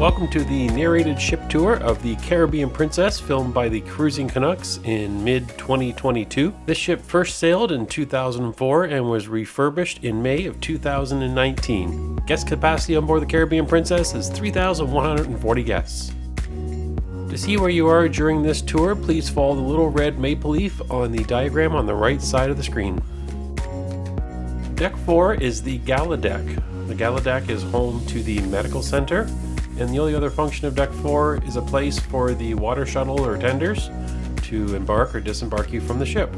Welcome to the narrated ship tour of the Caribbean Princess, filmed by the Cruising Canucks in mid-2022. This ship first sailed in 2004 and was refurbished in May of 2019. Guest capacity on board the Caribbean Princess is 3,140 guests. To see where you are during this tour, please follow the little red maple leaf on the diagram on the right side of the screen. Deck 4 is the Gala Deck. The Gala Deck is home to the medical center, and the only other function of Deck 4 is a place for the water shuttle or tenders to embark or disembark you from the ship.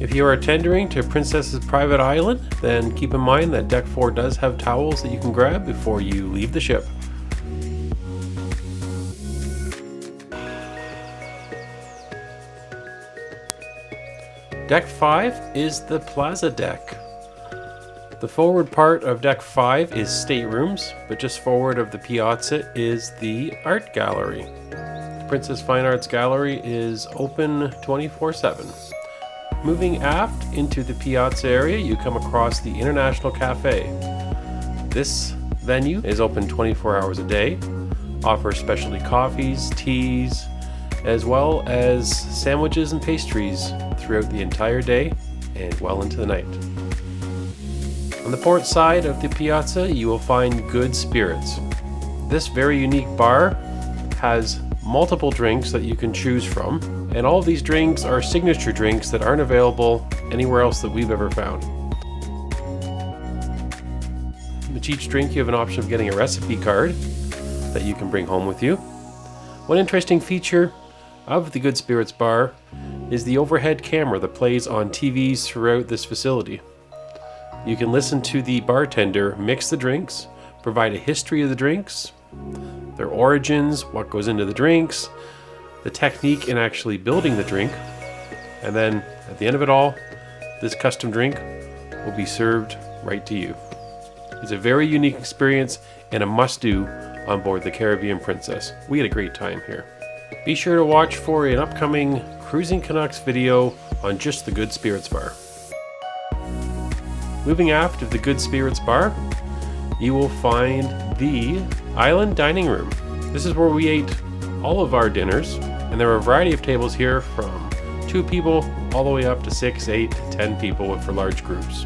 If you are tendering to Princess's private island, then keep in mind that Deck 4 does have towels that you can grab before you leave the ship. Deck 5 is the Piazza Deck. The forward part of Deck 5 is Staterooms, but just forward of the Piazza is the Art Gallery. The Princess Fine Arts Gallery is open 24/7. Moving aft into the Piazza area, you come across the International Cafe. This venue is open 24 hours a day, offers specialty coffees, teas, as well as sandwiches and pastries throughout the entire day and well into the night. On the port side of the Piazza, you will find Good Spirits. This very unique bar has multiple drinks that you can choose from, and all of these drinks are signature drinks that aren't available anywhere else that we've ever found. With each drink, you have an option of getting a recipe card that you can bring home with you. One interesting feature of the Good Spirits bar is the overhead camera that plays on TVs throughout this facility. You can listen to the bartender mix the drinks, provide a history of the drinks, their origins, what goes into the drinks, the technique in actually building the drink, and then at the end of it all, this custom drink will be served right to you. It's a very unique experience and a must-do on board the Caribbean Princess. We had a great time here. Be sure to watch for an upcoming Cruising Canucks video on just the Good Spirits bar. Moving aft of the Good Spirits bar, you will find the Island Dining Room. This is where we ate all of our dinners, and there are a variety of tables here from 2 people all the way up to 6, 8, 10 people for large groups.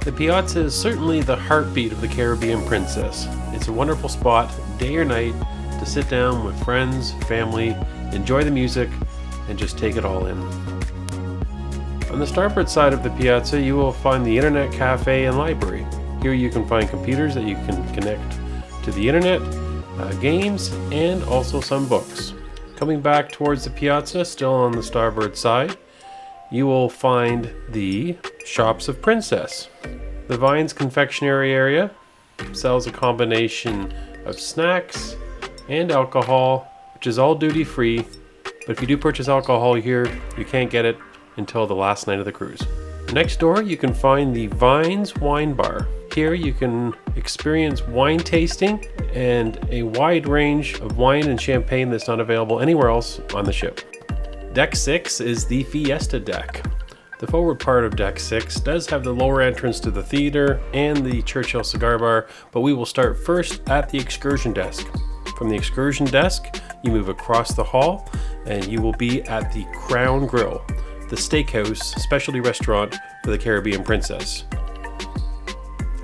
The Piazza is certainly the heartbeat of the Caribbean Princess. It's a wonderful spot, day or night, to sit down with friends, family, enjoy the music, and just take it all in. On the starboard side of the Piazza, you will find the Internet Cafe and Library. Here you can find computers that you can connect to the internet, games, and also some books. Coming back towards the Piazza, still on the starboard side, you will find the Shops of Princess. The Vines confectionery area sells a combination of snacks and alcohol, which is all duty free, but if you do purchase alcohol here, you can't get it until the last night of the cruise. Next door, you can find the Vines Wine Bar. Here you can experience wine tasting and a wide range of wine and champagne that's not available anywhere else on the ship. Deck 6 is the Fiesta Deck. The forward part of Deck 6 does have the lower entrance to the theater and the Churchill Cigar Bar, but we will start first at the Excursion Desk. From the Excursion Desk, you move across the hall and you will be at the Crown Grill, the steakhouse specialty restaurant for the Caribbean Princess.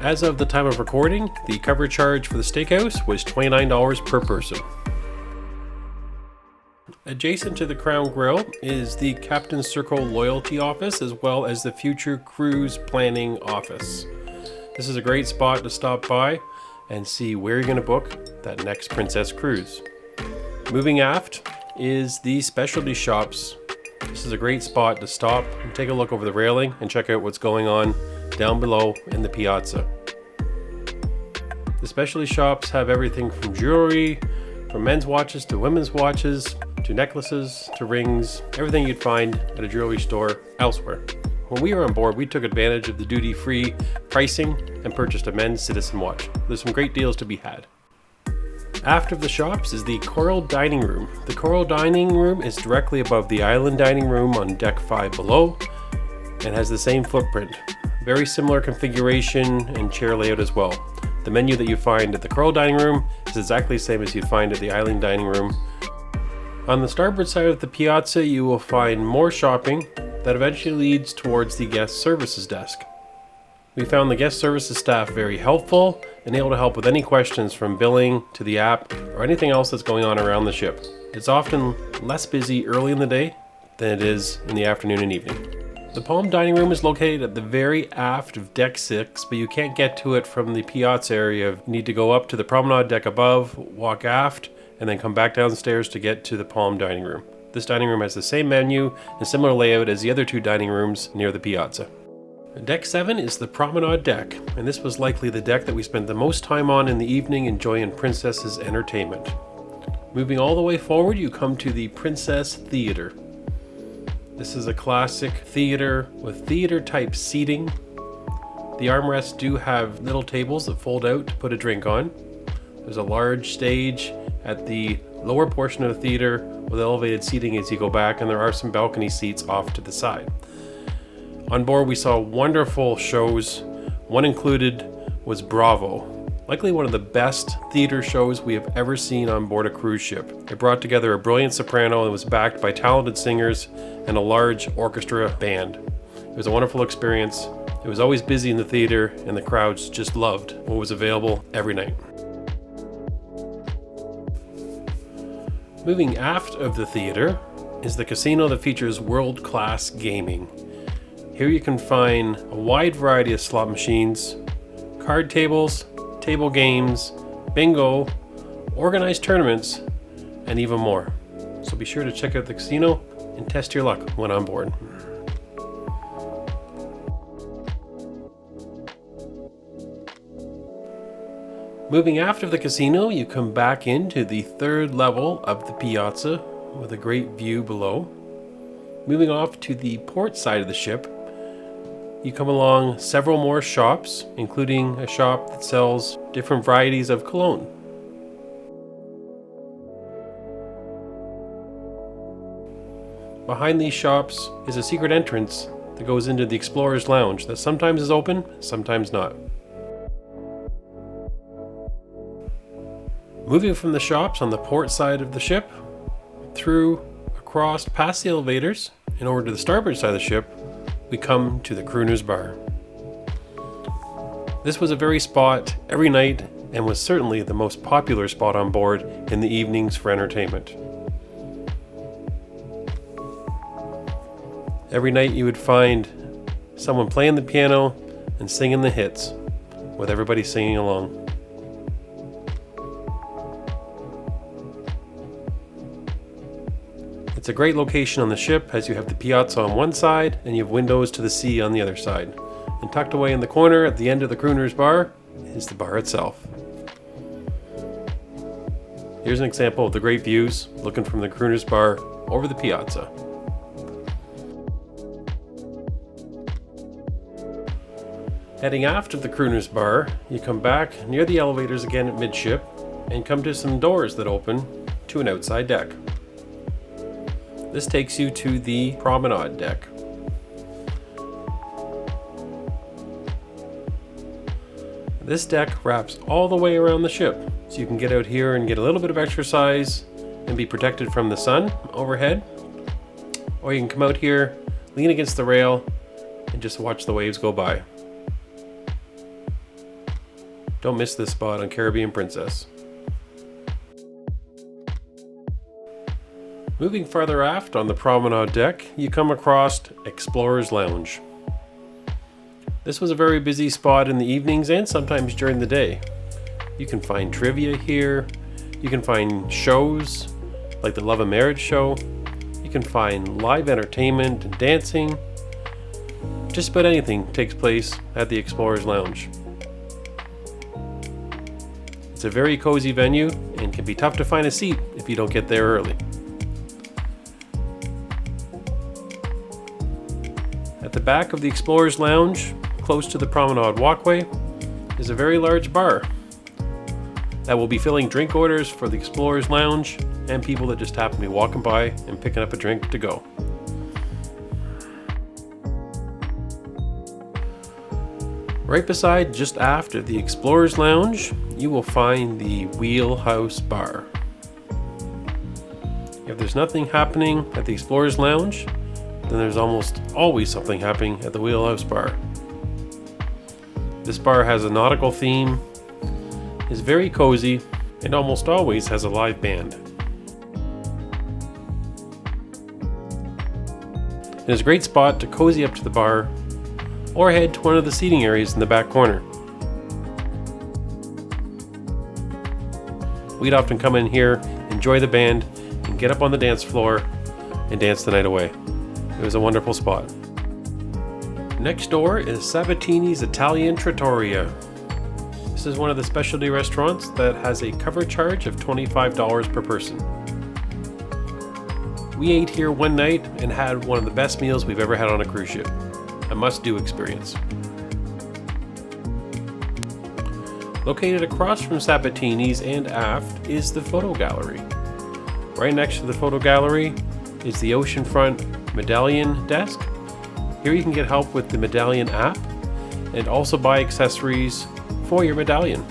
As of the time of recording, the cover charge for the steakhouse was $29 per person. Adjacent to the Crown Grill is the Captain's Circle Loyalty Office, as well as the Future Cruise Planning Office. This is a great spot to stop by and see where you're going to book that next Princess cruise. Moving aft is the Specialty Shops. This is a great spot to stop and take a look over the railing and check out what's going on down below in the Piazza. The Specialty Shops have everything from jewelry, from men's watches to women's watches, to necklaces, to rings, everything you'd find at a jewelry store elsewhere. When we were on board, we took advantage of the duty-free pricing and purchased a men's Citizen watch. There's some great deals to be had. Aft of the shops is the Coral Dining Room. The Coral Dining Room is directly above the Island Dining Room on Deck 5 below and has the same footprint. Very similar configuration and chair layout as well. The menu that you find at the Coral Dining Room is exactly the same as you'd find at the Island Dining Room. On the starboard side of the Piazza, you will find more shopping that eventually leads towards the guest services desk. We found the guest services staff very helpful and able to help with any questions from billing to the app or anything else that's going on around the ship. It's often less busy early in the day than it is in the afternoon and evening. The Palm Dining Room is located at the very aft of Deck 6, but you can't get to it from the Piazza area. You need to go up to the promenade deck above, walk aft, and then come back downstairs to get to the Palm Dining Room. This dining room has the same menu and similar layout as the other two dining rooms near the Piazza. Deck 7 is the promenade deck, and this was likely the deck that we spent the most time on in the evening enjoying Princess's entertainment. Moving all the way forward, you come to the Princess Theater. This is a classic theater with theater-type seating. The armrests do have little tables that fold out to put a drink on. There's a large stage at the lower portion of the theater with elevated seating as you go back, and there are some balcony seats off to the side. On board we saw wonderful shows. One included was Bravo, likely one of the best theater shows we have ever seen on board a cruise ship. It brought together a brilliant soprano and was backed by talented singers and a large orchestra band. It was a wonderful experience. It was always busy in the theater and the crowds just loved what was available every night. Moving aft of the theater is the casino that features world-class gaming. Here you can find a wide variety of slot machines, card tables, table games, bingo, organized tournaments, and even more. So be sure to check out the casino and test your luck when on board. Moving aft of the casino, you come back into the third level of the Piazza with a great view below. Moving off to the port side of the ship, you come along several more shops, including a shop that sells different varieties of cologne. Behind these shops is a secret entrance that goes into the Explorer's Lounge that sometimes is open, sometimes not. Moving from the shops on the port side of the ship, through, across, past the elevators, and over to the starboard side of the ship, we come to the Crooners bar. This was a very spot every night and was certainly the most popular spot on board in the evenings for entertainment. Every night you would find someone playing the piano and singing the hits, with everybody singing along. It's a great location on the ship as you have the Piazza on one side and you have windows to the sea on the other side. And tucked away in the corner at the end of the Crooners bar is the bar itself. Here's an example of the great views looking from the Crooners bar over the Piazza. Heading aft of the Crooners bar, you come back near the elevators again at midship and come to some doors that open to an outside deck. This takes you to the promenade deck. This deck wraps all the way around the ship, so you can get out here and get a little bit of exercise and be protected from the sun overhead. Or you can come out here, lean against the rail, and just watch the waves go by. Don't miss this spot on Caribbean Princess. Moving farther aft on the promenade deck, you come across Explorer's Lounge. This was a very busy spot in the evenings and sometimes during the day. You can find trivia here, you can find shows like the Love and Marriage show, you can find live entertainment and dancing. Just about anything takes place at the Explorer's Lounge. It's a very cozy venue and can be tough to find a seat if you don't get there early. At the back of the Explorer's Lounge, close to the promenade walkway, is a very large bar that will be filling drink orders for the Explorer's Lounge and people that just happen to be walking by and picking up a drink to go. Right beside, just after the Explorers Lounge, you will find the Wheelhouse bar. If there's nothing happening at the Explorers Lounge, then there's almost always something happening at the Wheelhouse bar. This bar has a nautical theme, is very cozy, and almost always has a live band. It is a great spot to cozy up to the bar or head to one of the seating areas in the back corner. We'd often come in here, enjoy the band, and get up on the dance floor and dance the night away. It was a wonderful spot. Next door is Sabatini's Italian Trattoria. This is one of the specialty restaurants that has a cover charge of $25 per person. We ate here one night and had one of the best meals we've ever had on a cruise ship. A must-do experience. Located across from Sabatini's and aft is the photo gallery. Right next to the photo gallery is the oceanfront medallion desk. Here you can get help with the medallion app and also buy accessories for your medallion.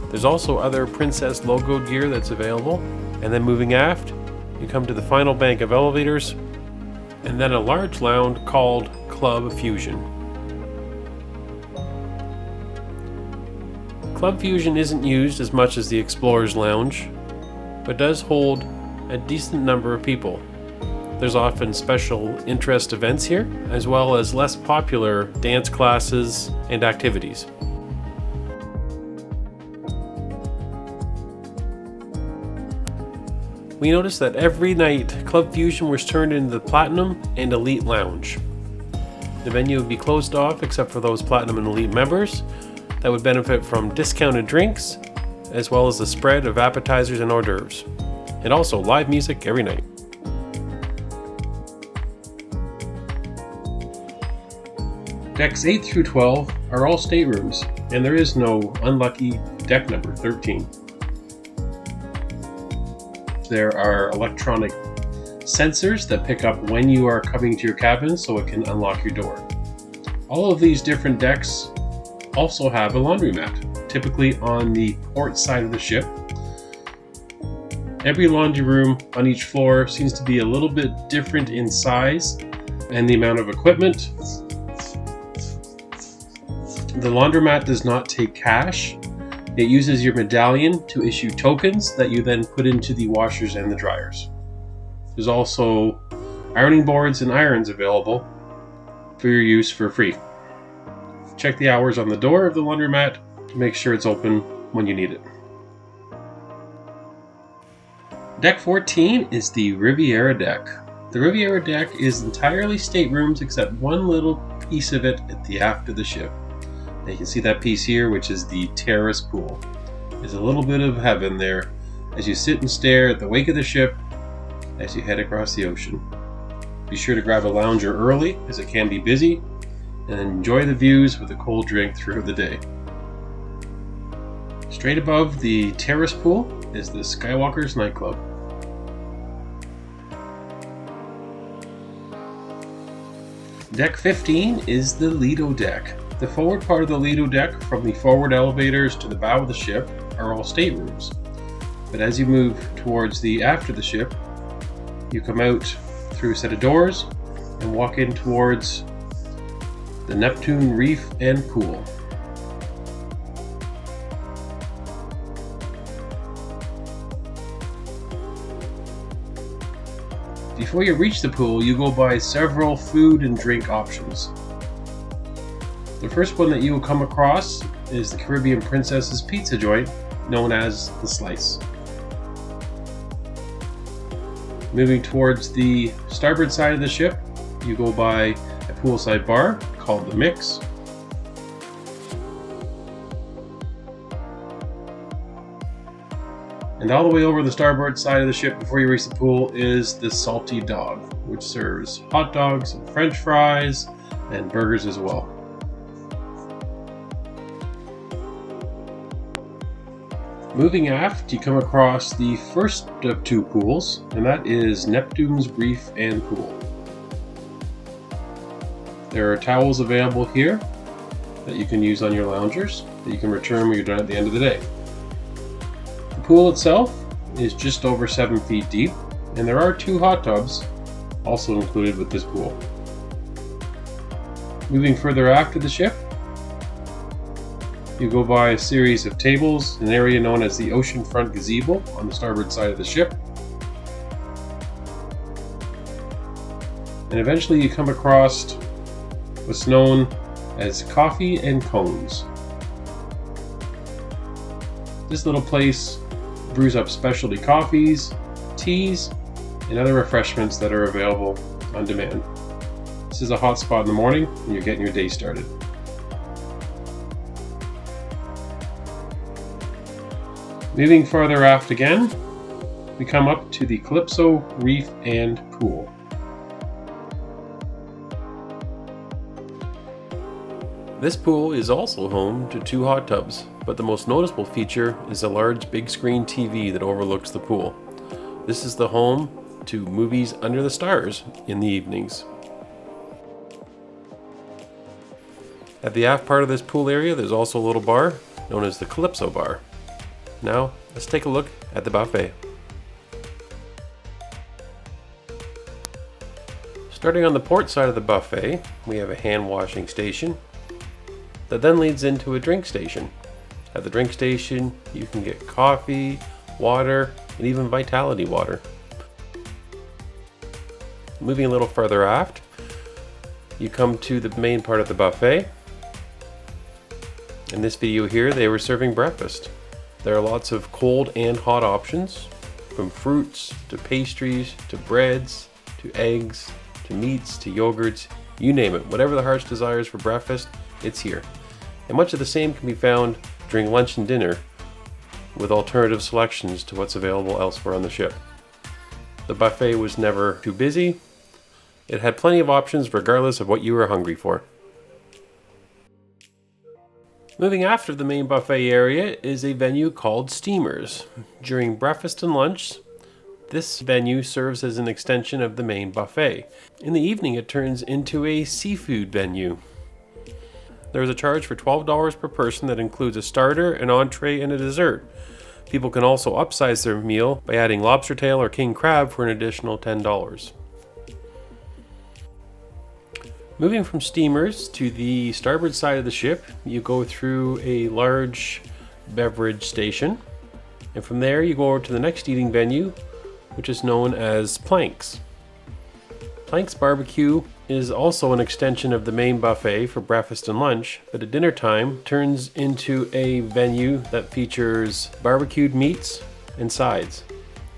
There's also other Princess logo gear that's available. And then moving aft, you come to the final bank of elevators and then a large lounge called Club Fusion. Club Fusion isn't used as much as the Explorers Lounge, but does hold a decent number of people. There's often special interest events here, as well as less popular dance classes and activities. We noticed that every night Club Fusion was turned into the Platinum and Elite Lounge. The venue would be closed off except for those Platinum and Elite members that would benefit from discounted drinks, as well as the spread of appetizers and hors d'oeuvres, and also live music every night. Decks 8 through 12 are all staterooms, and there is no unlucky deck number 13. There are electronic sensors that pick up when you are coming to your cabin so it can unlock your door. All of these different decks also have a laundromat, typically on the port side of the ship. Every laundry room on each floor seems to be a little bit different in size and the amount of equipment. The laundromat does not take cash. It uses your medallion to issue tokens that you then put into the washers and the dryers. There's also ironing boards and irons available for your use for free. Check the hours on the door of the laundromat to make sure it's open when you need it. Deck 14 is the Riviera deck. The Riviera deck is entirely staterooms except one little piece of it at the aft of the ship. You can see that piece here, which is the Terrace pool. There's a little bit of heaven there as you sit and stare at the wake of the ship as you head across the ocean. Be sure to grab a lounger early as it can be busy and enjoy the views with a cold drink throughout the day. Straight above the Terrace pool is the Skywalkers Nightclub. Deck 15 is the Lido deck. The forward part of the Lido deck, from the forward elevators to the bow of the ship, are all staterooms. But as you move towards the aft of the ship, you come out through a set of doors and walk in towards the Neptune Reef and pool. Before you reach the pool, you go by several food and drink options. The first one that you will come across is the Caribbean Princess's pizza joint, known as the Slice. Moving towards the starboard side of the ship, you go by a poolside bar called the Mix. And all the way over the starboard side of the ship before you reach the pool is the Salty Dog, which serves hot dogs and French fries and burgers as well. Moving aft, you come across the first of two pools, and that is Neptune's Reef and Pool. There are towels available here that you can use on your loungers that you can return when you're done at the end of the day. The pool itself is just over 7 feet deep, and there are 2 hot tubs also included with this pool. Moving further aft of the ship, you go by a series of tables, an area known as the oceanfront gazebo on the starboard side of the ship. And eventually you come across what's known as coffee and cones. This little place brews up specialty coffees, teas, and other refreshments that are available on demand. This is a hot spot in the morning when you're getting your day started. Moving farther aft again, we come up to the Calypso, Reef, and Pool. This pool is also home to 2 hot tubs, but the most noticeable feature is a large big screen TV that overlooks the pool. This is the home to movies under the stars in the evenings. At the aft part of this pool area, there's also a little bar known as the Calypso Bar. Now, let's take a look at the buffet. Starting on the port side of the buffet, we have a hand washing station that then leads into a drink station. At the drink station, you can get coffee, water, and even Vitality water. Moving a little further aft, you come to the main part of the buffet. In this video here, they were serving breakfast. There are lots of cold and hot options, from fruits to pastries to breads to eggs to meats to yogurts, you name it. Whatever the heart desires for breakfast, it's here. And much of the same can be found during lunch and dinner, with alternative selections to what's available elsewhere on the ship. The buffet was never too busy. It had plenty of options regardless of what you were hungry for. Moving after the main buffet area is a venue called Steamers. During breakfast and lunch, this venue serves as an extension of the main buffet. In the evening, it turns into a seafood venue. There is a charge for $12 per person that includes a starter, an entree, and a dessert. People can also upsize their meal by adding lobster tail or king crab for an additional $10. Moving from Steamers to the starboard side of the ship, you go through a large beverage station, and from there you go over to the next eating venue, which is known as Planks. Planks Barbecue is also an extension of the main buffet for breakfast and lunch, but at dinner time turns into a venue that features barbecued meats and sides.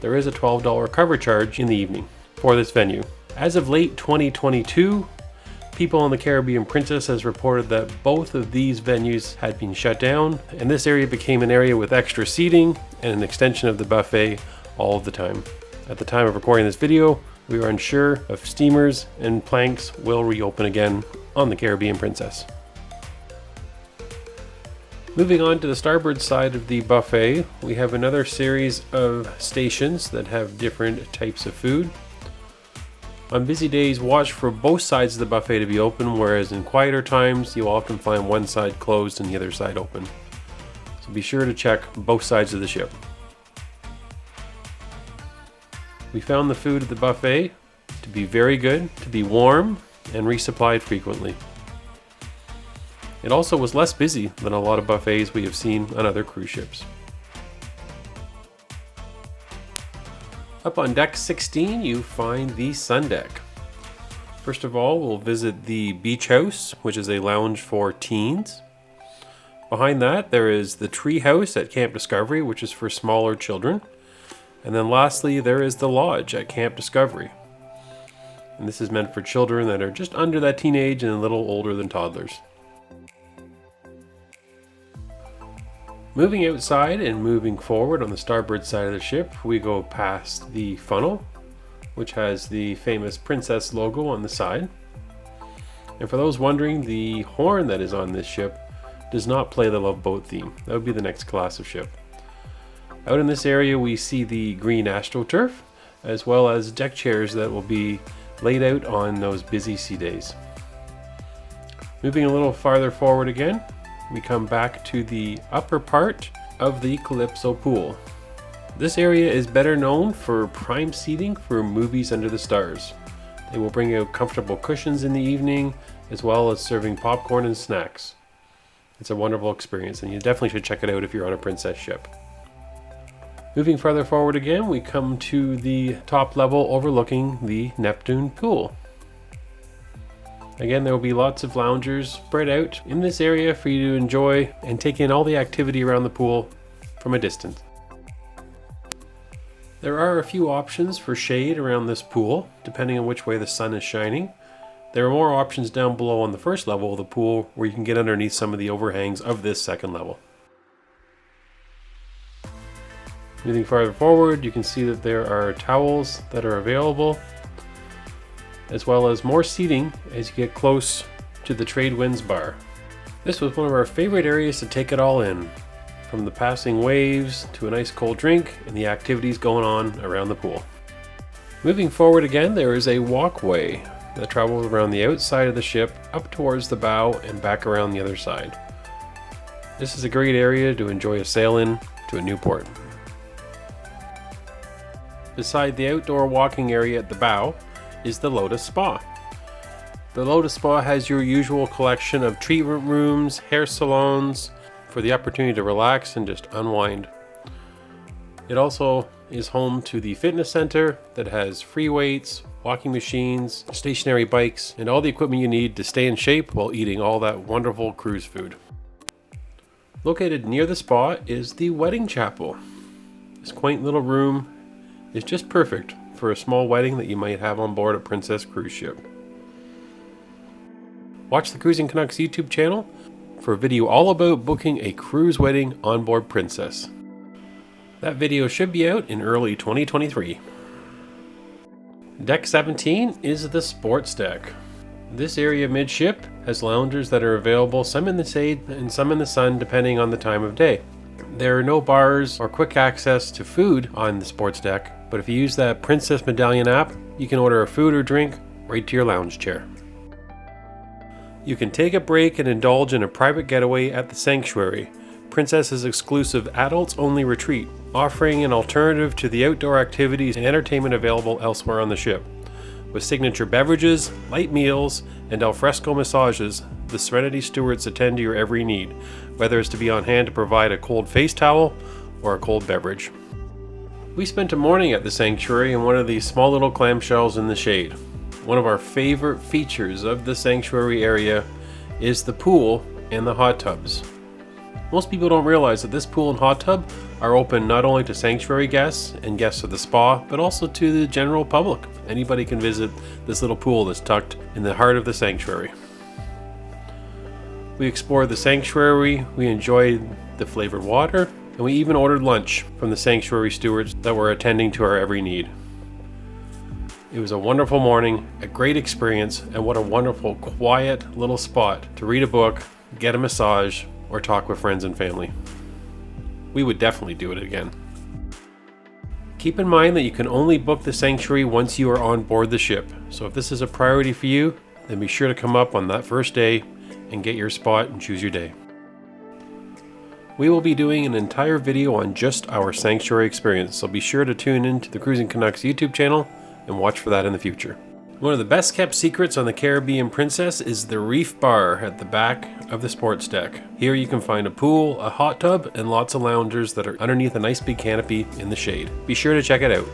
There is a $12 cover charge in the evening for this venue. As of late 2022, People on the Caribbean Princess has reported that both of these venues had been shut down, and this area became an area with extra seating and an extension of the buffet all of the time. At the time of recording this video, we are unsure if Steamers and Planks will reopen again on the Caribbean Princess. Moving on to the starboard side of the buffet, we have another series of stations that have different types of food. On busy days, watch for both sides of the buffet to be open, whereas in quieter times, you'll often find one side closed and the other side open. So be sure to check both sides of the ship. We found the food at the buffet to be very good, to be warm, and resupplied frequently. It also was less busy than a lot of buffets we have seen on other cruise ships. Up on deck 16, you find the sun deck. First of all, we'll visit the beach house, which is a lounge for teens. Behind that, there is the tree house at Camp Discovery, which is for smaller children. And then lastly, there is the lodge at Camp Discovery. And this is meant for children that are just under that teenage and a little older than toddlers. Moving outside and moving forward on the starboard side of the ship, we go past the funnel, which has the famous Princess logo on the side. And for those wondering, the horn that is on this ship does not play the Love Boat theme. That would be the next class of ship. Out in this area, we see the green AstroTurf, as well as deck chairs that will be laid out on those busy sea days. Moving a little farther forward again, we come back to the upper part of the Calypso pool. This area is better known for prime seating for movies under the stars. They will bring out comfortable cushions in the evening, as well as serving popcorn and snacks. It's a wonderful experience, and you definitely should check it out if you're on a princess ship. Moving farther forward again, we come to the top level overlooking the Neptune pool. Again, there will be lots of loungers spread out in this area for you to enjoy and take in all the activity around the pool from a distance. There are a few options for shade around this pool, depending on which way the sun is shining. There are more options down below on the first level of the pool where you can get underneath some of the overhangs of this second level. Moving farther forward, you can see that there are towels that are available, as well as more seating as you get close to the Trade Winds bar. This was one of our favorite areas to take it all in, from the passing waves to a nice cold drink and the activities going on around the pool. Moving forward again, there is a walkway that travels around the outside of the ship up towards the bow and back around the other side. This is a great area to enjoy a sail in to a new port. Beside the outdoor walking area at the bow is the Lotus Spa. The Lotus Spa has your usual collection of treatment rooms, hair salons, for the opportunity to relax and just unwind. It also is home to the fitness center that has free weights, walking machines, stationary bikes, and all the equipment you need to stay in shape while eating all that wonderful cruise food. Located near the spa is the wedding chapel. This quaint little room is just perfect for a small wedding that you might have on board a Princess cruise ship. Watch the Cruising Canucks YouTube channel for a video all about booking a cruise wedding on board Princess. That video should be out in early 2023. Deck 17 is the sports deck. This area midship has loungers that are available, some in the shade and some in the sun depending on the time of day. There are no bars or quick access to food on the sports deck, but if you use that Princess Medallion app, you can order a food or drink right to your lounge chair. You can take a break and indulge in a private getaway at the Sanctuary, Princess's exclusive adults-only retreat, offering an alternative to the outdoor activities and entertainment available elsewhere on the ship. With signature beverages, light meals, and alfresco massages, the Serenity stewards attend to your every need, whether it's to be on hand to provide a cold face towel or a cold beverage. We spent a morning at the Sanctuary in one of these small little clamshells in the shade. One of our favorite features of the Sanctuary area is the pool and the hot tubs. Most people don't realize that this pool and hot tub are open not only to Sanctuary guests and guests of the spa, but also to the general public. Anybody can visit this little pool that's tucked in the heart of the Sanctuary. We explored the Sanctuary, we enjoyed the flavored water, and we even ordered lunch from the Sanctuary stewards that were attending to our every need. It was a wonderful morning, a great experience, and what a wonderful, quiet little spot to read a book, get a massage, or talk with friends and family. We would definitely do it again. Keep in mind that you can only book the Sanctuary once you are on board the ship, so if this is a priority for you, then be sure to come up on that first day and get your spot and choose your day. We will be doing an entire video on just our Sanctuary experience, so be sure to tune in to the Cruising Canucks YouTube channel and watch for that in the future. One of the best kept secrets on the Caribbean Princess is the Reef bar at the back of the sports deck. Here you can find a pool, a hot tub, and lots of loungers that are underneath a nice big canopy in the shade. Be sure to check it out.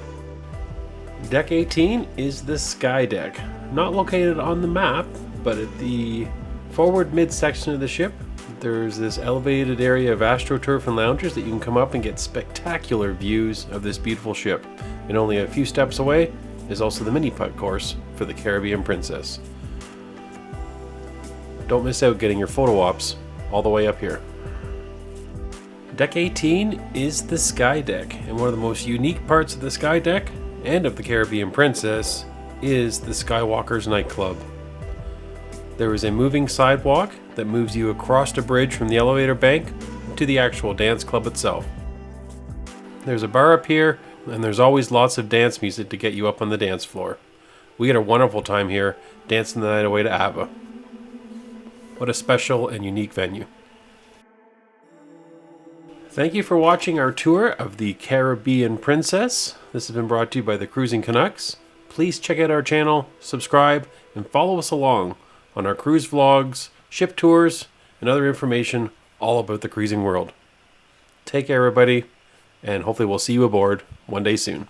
Deck 18 is the Sky Deck. Not located on the map, but at the forward midsection of the ship, there's this elevated area of AstroTurf and loungers that you can come up and get spectacular views of this beautiful ship. And only a few steps away is also the mini putt course for the Caribbean Princess. Don't miss out getting your photo ops all the way up here. Deck 18 is the Sky Deck, and one of the most unique parts of the Sky Deck and of the Caribbean Princess is the Skywalkers Nightclub. There is a moving sidewalk that moves you across the bridge from the elevator bank to the actual dance club itself. There's a bar up here, and there's always lots of dance music to get you up on the dance floor. We had a wonderful time here, dancing the night away to ABBA. What a special and unique venue. Thank you for watching our tour of the Caribbean Princess. This has been brought to you by the Cruising Canucks. Please check out our channel, subscribe, and follow us along on our cruise vlogs, ship tours, and other information all about the cruising world. Take care, everybody, and hopefully we'll see you aboard one day soon.